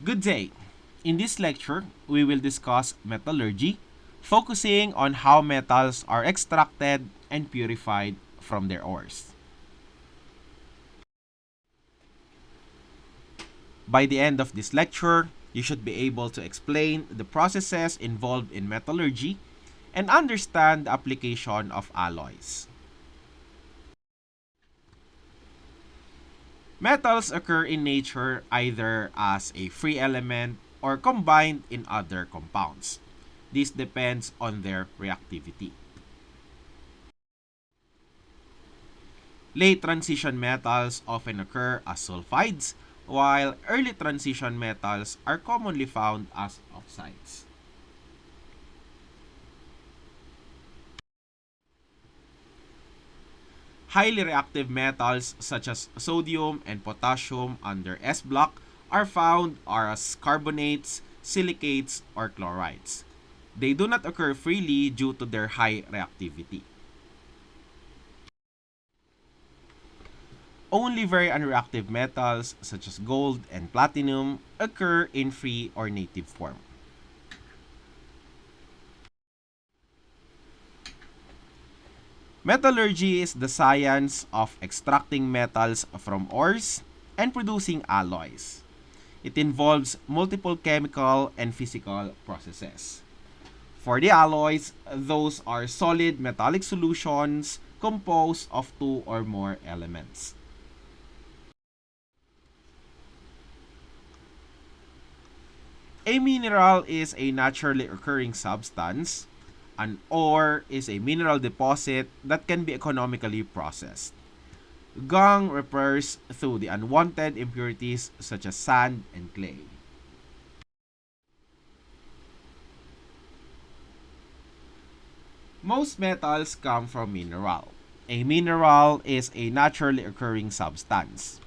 Good day. In this lecture, we will discuss metallurgy, focusing on how metals are extracted and purified from their ores. By the end of this lecture, you should be able to explain the processes involved in metallurgy and understand the application of alloys. Metals occur in nature either as a free element or combined in other compounds. This depends on their reactivity. Late transition metals often occur as sulfides, while early transition metals are commonly found as oxides. Highly reactive metals such as sodium and potassium under S block are found as carbonates, silicates, or chlorides. They do not occur freely due to their high reactivity. Only very unreactive metals such as gold and platinum occur in free or native form. Metallurgy is the science of extracting metals from ores and producing alloys. It involves multiple chemical and physical processes. For the alloys, those are solid metallic solutions composed of two or more elements. A mineral is a naturally occurring substance. An ore is a mineral deposit that can be economically processed. Gang refers to the unwanted impurities such as sand and clay. Most metals come from mineral. A mineral is a naturally occurring substance.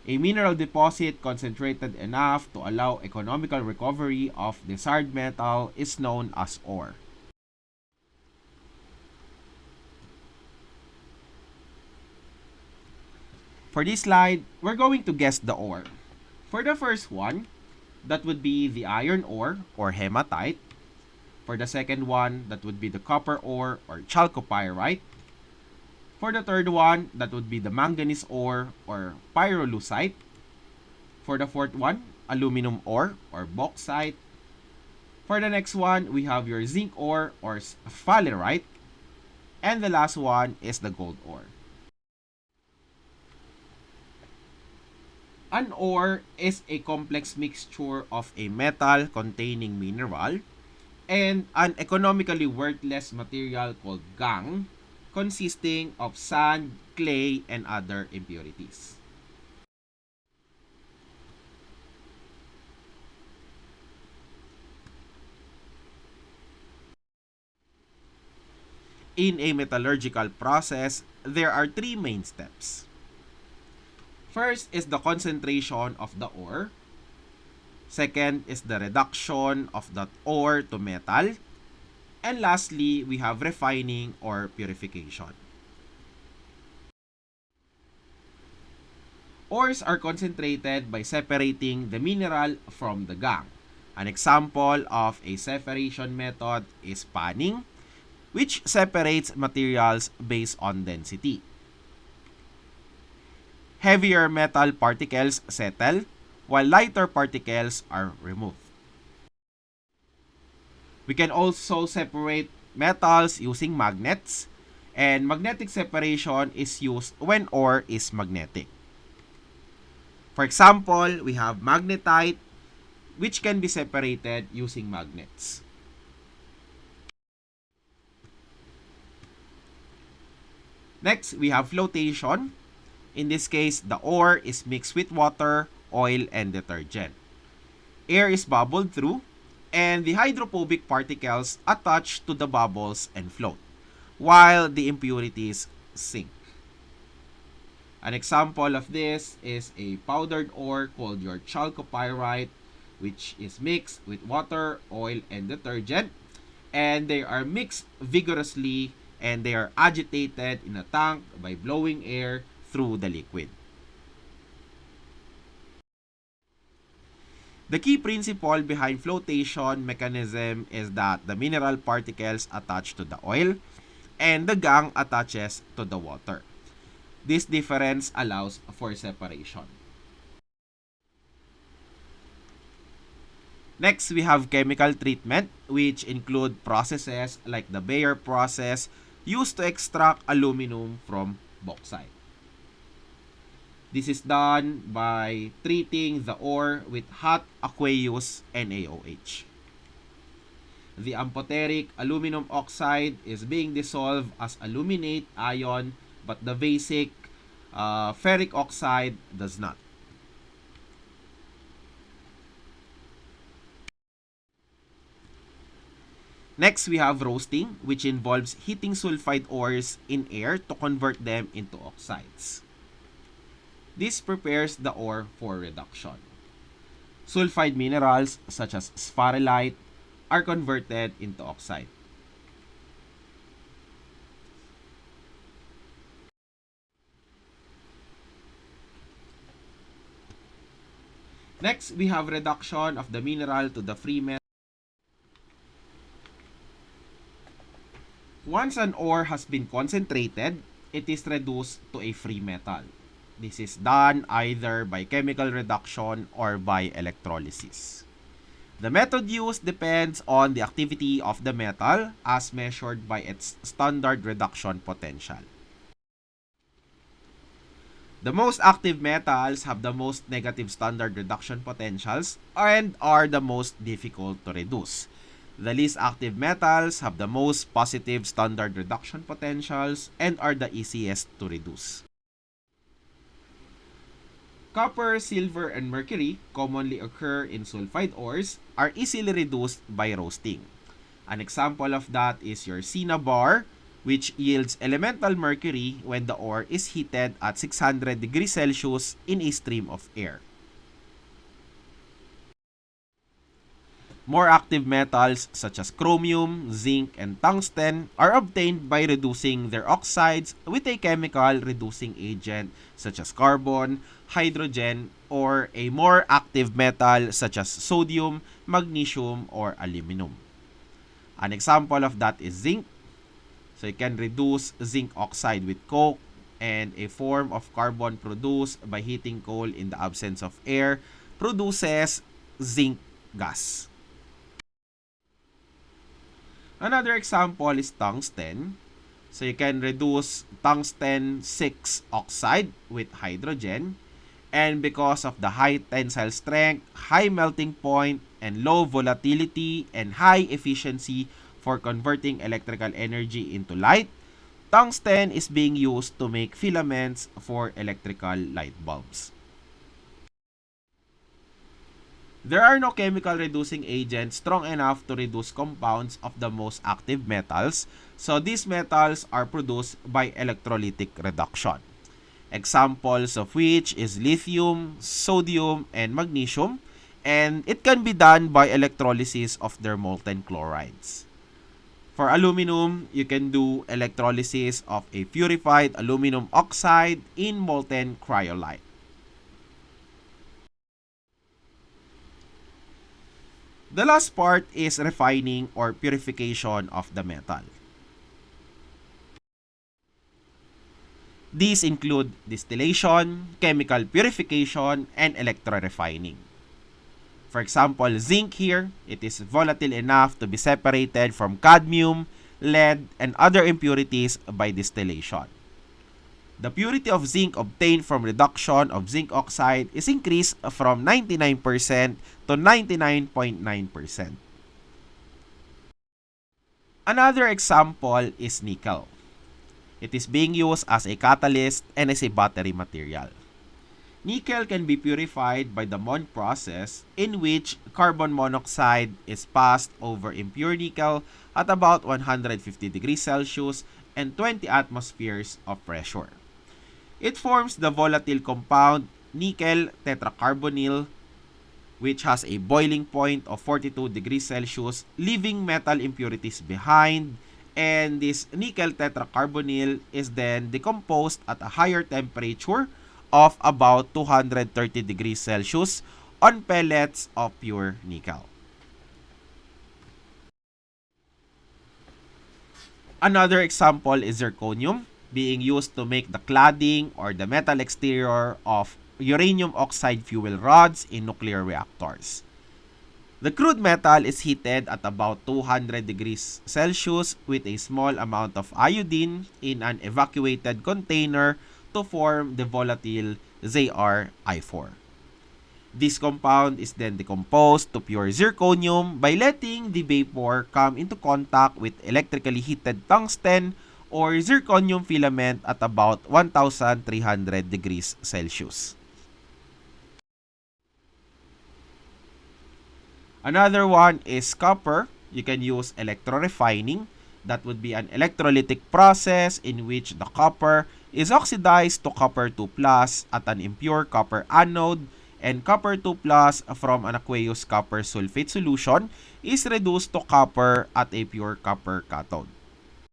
A mineral deposit concentrated enough to allow economical recovery of desired metal is known as ore. For this slide, we're going to guess the ore. For the first one, that would be the iron ore or hematite. For the second one, that would be the copper ore or chalcopyrite. For the third one, that would be the manganese ore or pyrolusite. For the fourth one, aluminum ore or bauxite. For the next one, we have your zinc ore or sphalerite. And the last one is the gold ore. An ore is a complex mixture of a metal containing mineral and an economically worthless material called gangue, consisting of sand, clay, and other impurities. In a metallurgical process, there are three main steps. First is the concentration of the ore. Second is the reduction of that ore to metal. And lastly, we have refining or purification. Ores are concentrated by separating the mineral from the gangue. An example of a separation method is panning, which separates materials based on density. Heavier metal particles settle, while lighter particles are removed. We can also separate metals using magnets, and magnetic separation is used when ore is magnetic. For example, we have magnetite, which can be separated using magnets. Next, we have flotation. In this case, the ore is mixed with water, oil, and detergent. Air is bubbled through, and the hydrophobic particles attach to the bubbles and float, while the impurities sink. An example of this is a powdered ore called your chalcopyrite, which is mixed with water, oil, and detergent, and they are mixed vigorously and they are agitated in a tank by blowing air through the liquid. The key principle behind flotation mechanism is that the mineral particles attach to the oil and the gang attaches to the water. This difference allows for separation. Next, we have chemical treatment, which include processes like the Bayer process used to extract aluminum from bauxite. This is done by treating the ore with hot aqueous NaOH. The amphoteric aluminum oxide is being dissolved as aluminate ion, but the basic ferric oxide does not. Next, we have roasting, which involves heating sulfide ores in air to convert them into oxides. This prepares the ore for reduction. Sulfide minerals such as sphalerite are converted into oxide. Next, we have reduction of the mineral to the free metal. Once an ore has been concentrated, it is reduced to a free metal. This is done either by chemical reduction or by electrolysis. The method used depends on the activity of the metal as measured by its standard reduction potential. The most active metals have the most negative standard reduction potentials and are the most difficult to reduce. The least active metals have the most positive standard reduction potentials and are the easiest to reduce. Copper, silver, and mercury commonly occur in sulfide ores are easily reduced by roasting. An example of that is your cinnabar, which yields elemental mercury when the ore is heated at 600 degrees Celsius in a stream of air. More active metals such as chromium, zinc, and tungsten are obtained by reducing their oxides with a chemical reducing agent such as carbon, hydrogen, or a more active metal such as sodium, magnesium, or aluminum. An example of that is zinc. So you can reduce zinc oxide with coke, and a form of carbon produced by heating coal in the absence of air produces zinc gas. Another example is tungsten. So you can reduce tungsten 6 oxide with hydrogen, and because of the high tensile strength, high melting point, and low volatility and high efficiency for converting electrical energy into light, tungsten is being used to make filaments for electrical light bulbs. There are no chemical reducing agents strong enough to reduce compounds of the most active metals, so these metals are produced by electrolytic reduction. Examples of which is lithium, sodium, and magnesium, and it can be done by electrolysis of their molten chlorides. For aluminum, you can do electrolysis of a purified aluminum oxide in molten cryolite. The last part is refining or purification of the metal. These include distillation, chemical purification, and electro-refining. For example, zinc here, it is volatile enough to be separated from cadmium, lead, and other impurities by distillation. The purity of zinc obtained from reduction of zinc oxide is increased from 99% to 99.9%. Another example is nickel. It is being used as a catalyst and as a battery material. Nickel can be purified by the Mond process, in which carbon monoxide is passed over impure nickel at about 150 degrees Celsius and 20 atmospheres of pressure. It forms the volatile compound nickel tetracarbonyl, which has a boiling point of 42 degrees Celsius, leaving metal impurities behind, and this nickel tetracarbonyl is then decomposed at a higher temperature of about 230 degrees Celsius on pellets of pure nickel. Another example is zirconium, being used to make the cladding or the metal exterior of uranium oxide fuel rods in nuclear reactors. The crude metal is heated at about 200 degrees Celsius with a small amount of iodine in an evacuated container to form the volatile ZrI4. This compound is then decomposed to pure zirconium by letting the vapor come into contact with electrically heated tungsten or zirconium filament at about 1,300 degrees Celsius. Another one is copper. You can use electrorefining. That would be an electrolytic process in which the copper is oxidized to copper 2 plus at an impure copper anode, and copper 2 plus from an aqueous copper sulfate solution is reduced to copper at a pure copper cathode.